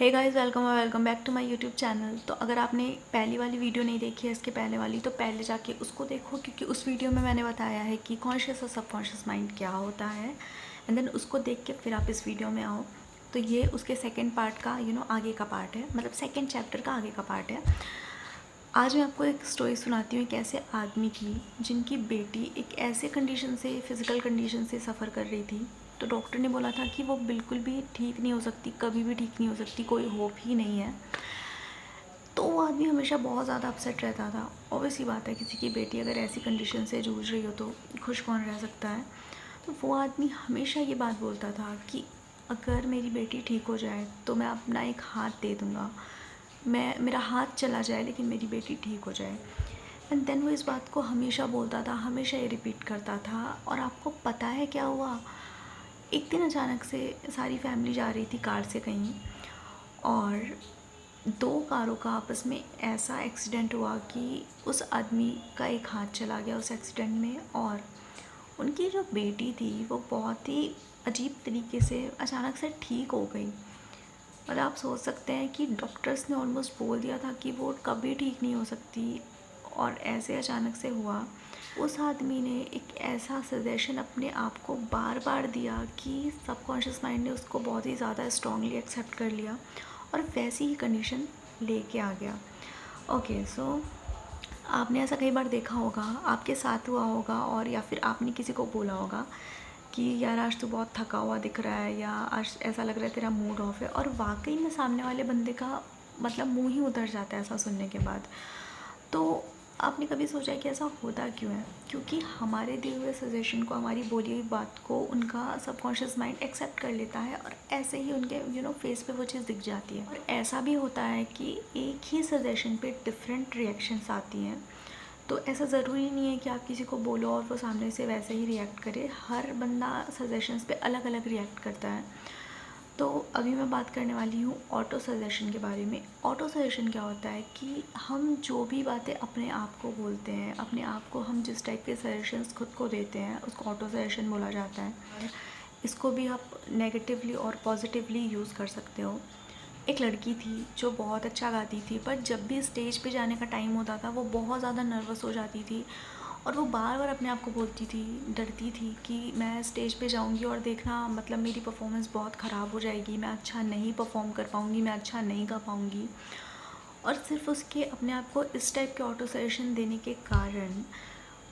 Hey guys, welcome back to my YouTube channel. तो अगर आपने पहली वाली वीडियो नहीं देखी है इसके पहले वाली, तो पहले जाके उसको देखो, क्योंकि उस वीडियो में मैंने बताया है कि कॉन्शियस और सबकॉन्शियस माइंड क्या होता है। एंड देन उसको देख के फिर आप इस वीडियो में आओ। तो ये उसके सेकेंड पार्ट का आगे का पार्ट है, मतलब सेकेंड चैप्टर का आगे का पार्ट है। आज मैं आपको एक स्टोरी सुनाती हूँ एक ऐसे आदमी की जिनकी बेटी एक ऐसे कंडीशन से, फिज़िकल कंडीशन से सफ़र कर रही थी। तो डॉक्टर ने बोला था कि वो बिल्कुल भी ठीक नहीं हो सकती, कभी भी ठीक नहीं हो सकती, कोई होप ही नहीं है। तो वो आदमी हमेशा बहुत ज़्यादा अपसेट रहता था। ऑब्वियस सी बात है, किसी की बेटी अगर ऐसी कंडीशन से जूझ रही हो तो खुश कौन रह सकता है। तो वो आदमी हमेशा ये बात बोलता था कि अगर मेरी बेटी ठीक हो जाए तो मैं अपना एक हाथ दे दूँगा, मेरा हाथ चला जाए लेकिन मेरी बेटी ठीक हो जाए। एंड देन वो इस बात को हमेशा बोलता था, हमेशा ये रिपीट करता था। और आपको पता है क्या हुआ? एक दिन अचानक से सारी फैमिली जा रही थी कार से कहीं, और दो कारों का आपस में ऐसा एक्सीडेंट हुआ कि उस आदमी का एक हाथ चला गया उस एक्सीडेंट में। और उनकी जो बेटी थी वो बहुत ही अजीब तरीके से अचानक से ठीक हो गई। और आप सोच सकते हैं कि डॉक्टर्स ने ऑलमोस्ट बोल दिया था कि वो कभी ठीक नहीं हो सकती, और ऐसे अचानक से हुआ। उस आदमी ने एक ऐसा सजेशन अपने आप को बार बार दिया कि सबकॉन्शियस माइंड ने उसको बहुत ही ज़्यादा स्ट्रांगली एक्सेप्ट कर लिया और वैसी ही कंडीशन लेके आ गया। ओके, सो आपने ऐसा कई बार देखा होगा, आपके साथ हुआ होगा, और या फिर आपने किसी को बोला होगा कि यार आज तो बहुत थका हुआ दिख रहा है, या आज ऐसा लग रहा है तेरा मूड ऑफ है, और वाकई में सामने वाले बंदे का मतलब मुंह ही उतर जाता है ऐसा सुनने के बाद। तो आपने कभी सोचा है कि ऐसा होता क्यों है? क्योंकि हमारे दिए हुए सजेशन को, हमारी बोली हुई बात को उनका सबकॉन्शियस माइंड एक्सेप्ट कर लेता है, और ऐसे ही उनके फेस पे वो चीज़ दिख जाती है। और ऐसा भी होता है कि एक ही सजेशन पे डिफरेंट रिएक्शंस आती हैं। तो ऐसा ज़रूरी नहीं है कि आप किसी को बोलो और वो सामने से वैसे ही रिएक्ट करे। हर बंदा सजेशंस पे अलग अलग रिएक्ट करता है। तो अभी मैं बात करने वाली हूँ ऑटो सजेशन के बारे में। ऑटो सजेशन क्या होता है कि हम जो भी बातें अपने आप को बोलते हैं, अपने आप को हम जिस टाइप के सजेशंस खुद को देते हैं, उसको ऑटो सजेशन बोला जाता है। इसको भी आप नेगेटिवली और पॉजिटिवली यूज़ कर सकते हो। एक लड़की थी जो बहुत अच्छा गाती थी, पर जब भी स्टेज पे जाने का टाइम होता था वो बहुत ज़्यादा नर्वस हो जाती थी। और वो बार बार अपने आप को बोलती थी, डरती थी कि मैं स्टेज पे जाऊंगी और देखना मतलब मेरी परफॉर्मेंस बहुत ख़राब हो जाएगी, मैं अच्छा नहीं परफॉर्म कर पाऊंगी, मैं अच्छा नहीं गा पाऊंगी। और सिर्फ उसके अपने आप को इस टाइप के ऑटो सजेशन देने के कारण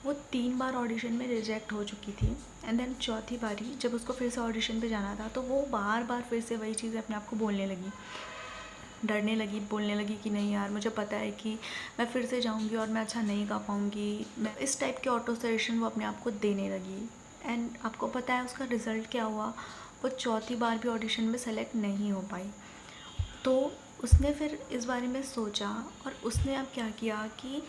वो 3 बार ऑडिशन में रिजेक्ट हो चुकी थी। एंड देन चौथी बारी जब उसको फिर से ऑडिशन पे जाना था, तो वो बार बार फिर से वही चीज़ें अपने आप को बोलने लगी, डरने लगी, बोलने लगी कि नहीं यार, मुझे पता है कि मैं फिर से जाऊंगी और मैं अच्छा नहीं गा पाऊंगी। मैं इस टाइप के ऑटो सजेशन वो अपने आप को देने लगी। एंड आपको पता है उसका रिज़ल्ट क्या हुआ? वो चौथी बार भी ऑडिशन में सेलेक्ट नहीं हो पाई। तो उसने फिर इस बारे में सोचा, और उसने अब क्या किया कि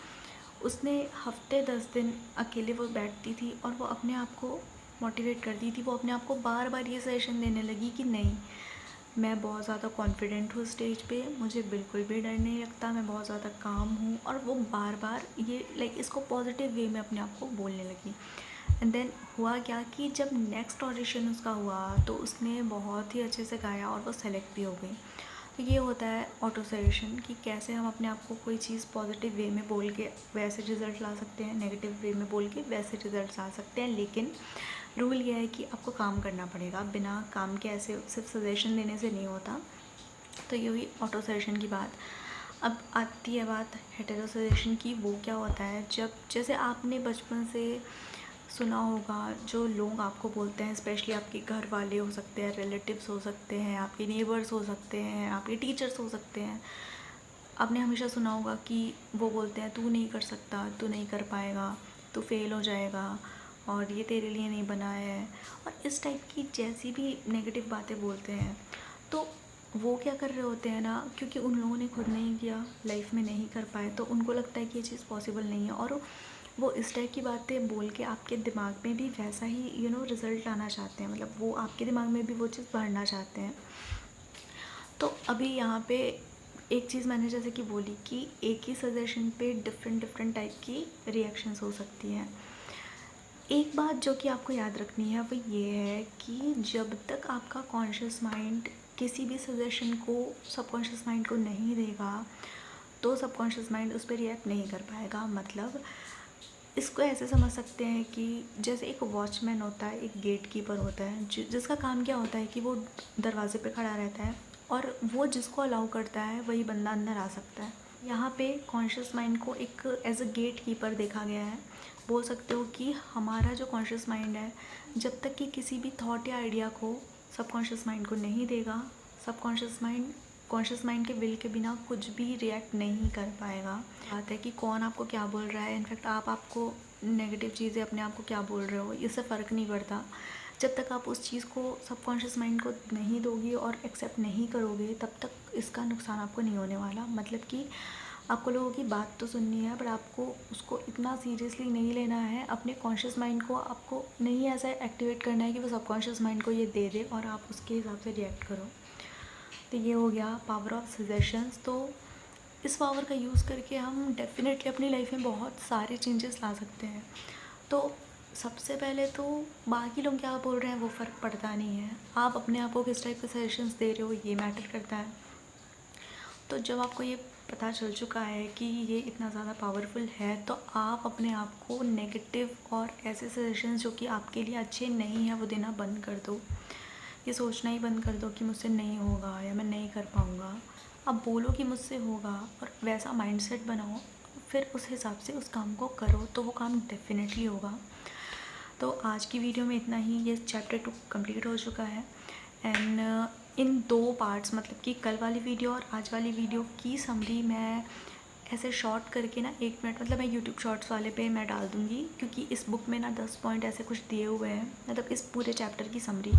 उसने हफ्ते 10 दिन अकेले वो बैठती थी और वो अपने आप को मोटिवेट करती थी। वो अपने आप को बार बार ये सजेशन देने लगी कि नहीं, मैं बहुत ज़्यादा कॉन्फिडेंट हूँ स्टेज पे, मुझे बिल्कुल भी डर नहीं लगता, मैं बहुत ज़्यादा काम हूँ। और वो बार बार ये इसको पॉजिटिव वे में अपने आप को बोलने लगी। एंड देन हुआ क्या कि जब नेक्स्ट ऑडिशन उसका हुआ तो उसने बहुत ही अच्छे से गाया और वो सेलेक्ट भी हो गई। तो ये होता है ऑटो सजेशन, कि कैसे हम अपने आप को कोई चीज़ पॉजिटिव वे में बोल के वैसे रिज़ल्ट ला सकते हैं, नेगेटिव वे में बोल के वैसे रिज़ल्ट ला सकते हैं। लेकिन रूल ये है कि आपको काम करना पड़ेगा, बिना काम के ऐसे सिर्फ सजेशन देने से नहीं होता। तो ये हुई ऑटो सजेशन की बात। अब आती है बात हेटेरो सजेशन की। वो क्या होता है? जब जैसे आपने बचपन से सुना होगा, जो लोग आपको बोलते हैं, स्पेशली आपके घर वाले हो सकते हैं, रिलेटिव्स हो सकते हैं, आपके नेबर्स हो सकते हैं, आपके टीचर्स हो सकते हैं। आपने हमेशा सुना होगा कि वो बोलते हैं तू नहीं कर सकता, तू नहीं कर पाएगा, तू फेल हो जाएगा, और ये तेरे लिए नहीं बना है, और इस टाइप की जैसी भी नेगेटिव बातें बोलते हैं। तो वो क्या कर रहे होते हैं ना, क्योंकि उन लोगों ने खुद नहीं किया, लाइफ में नहीं कर पाए, तो उनको लगता है कि ये चीज़ पॉसिबल नहीं है, और वो इस टाइप की बातें बोल के आपके दिमाग में भी वैसा ही रिज़ल्ट लाना चाहते हैं। मतलब वो आपके दिमाग में भी वो चीज़ भरना चाहते हैं। तो अभी यहाँ पे एक चीज़ मैंने जैसे कि बोली कि एक ही सजेशन पे डिफरेंट डिफरेंट टाइप की रिएक्शंस हो सकती हैं। एक बात जो कि आपको याद रखनी है वो ये है कि जब तक आपका कॉन्शियस माइंड किसी भी सजेशन को सबकॉन्शियस माइंड को नहीं देगा तो सबकॉन्शियस माइंड उस पर रिएक्ट नहीं कर पाएगा। मतलब इसको ऐसे समझ सकते हैं कि जैसे एक वॉचमैन होता है, एक गेट कीपर होता है, जिसका काम क्या होता है कि वो दरवाजे पे खड़ा रहता है और वो जिसको अलाउ करता है वही बंदा अंदर आ सकता है। यहाँ पे कॉन्शियस माइंड को एक एज अ गेट कीपर देखा गया है। बोल सकते हो कि हमारा जो कॉन्शियस माइंड है, जब तक कि किसी भी थॉट या आइडिया को सबकॉन्शियस माइंड को नहीं देगा, सबकॉन्शियस माइंड कॉन्शियस माइंड के विल के बिना कुछ भी रिएक्ट नहीं कर पाएगा। बात है कि कौन आपको क्या बोल रहा है, इनफैक्ट आपको नेगेटिव चीज़ें अपने आप को क्या बोल रहे हो, इससे फ़र्क नहीं पड़ता। जब तक आप उस चीज़ को सबकॉन्शियस माइंड को नहीं दोगे और एक्सेप्ट नहीं करोगे, तब तक इसका नुकसान आपको नहीं होने वाला। मतलब कि आपको लोगों की बात तो सुननी है, पर आपको उसको इतना सीरियसली नहीं लेना है। अपने कॉन्शियस माइंड को आपको नहीं ऐसा एक्टिवेट करना है कि वो सबकॉन्शियस माइंड को ये दे दे और आप उसके हिसाब से रिएक्ट करो। तो ये हो गया पावर ऑफ सजेशंस। तो इस पावर का यूज़ करके हम डेफिनेटली अपनी लाइफ में बहुत सारे चेंजेस ला सकते हैं। तो सबसे पहले तो बाकी लोग क्या बोल रहे हैं वो फ़र्क पड़ता नहीं है, आप अपने आप को किस टाइप के सजेशंस दे रहे हो ये मैटर करता है। तो जब आपको ये पता चल चुका है कि ये इतना ज़्यादा पावरफुल है, तो आप अपने आप को नेगेटिव और ऐसे सजेशंस जो कि आपके लिए अच्छे नहीं हैं वो देना बंद कर दो। ये सोचना ही बंद कर दो कि मुझसे नहीं होगा या मैं नहीं कर पाऊँगा। अब बोलो कि मुझसे होगा और वैसा माइंडसेट बनाओ, फिर उस हिसाब से उस काम को करो तो वो काम डेफिनेटली होगा। तो आज की वीडियो में इतना ही। ये चैप्टर 2 कंप्लीट हो चुका है एंड इन 2 पार्ट्स, मतलब कि कल वाली वीडियो और आज वाली वीडियो की समरी मैं ऐसे शॉर्ट करके ना 1 मिनट, मतलब मैं यूट्यूब शॉर्ट्स वाले पे मैं डाल दूँगी, क्योंकि इस बुक में ना 10 पॉइंट ऐसे कुछ दिए हुए हैं, मतलब इस पूरे चैप्टर की समरी,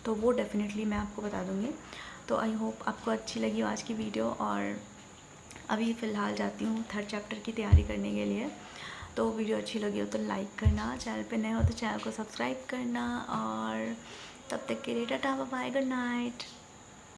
तो वो डेफिनेटली मैं आपको बता दूँगी। तो आई होप आपको अच्छी लगी आज की वीडियो। और अभी फ़िलहाल जाती हूँ 3rd चैप्टर की तैयारी करने के लिए। तो वीडियो अच्छी लगी हो तो लाइक करना, चैनल पे नए हो तो चैनल को सब्सक्राइब करना, और तब तक के लिए tata bye bye, good night.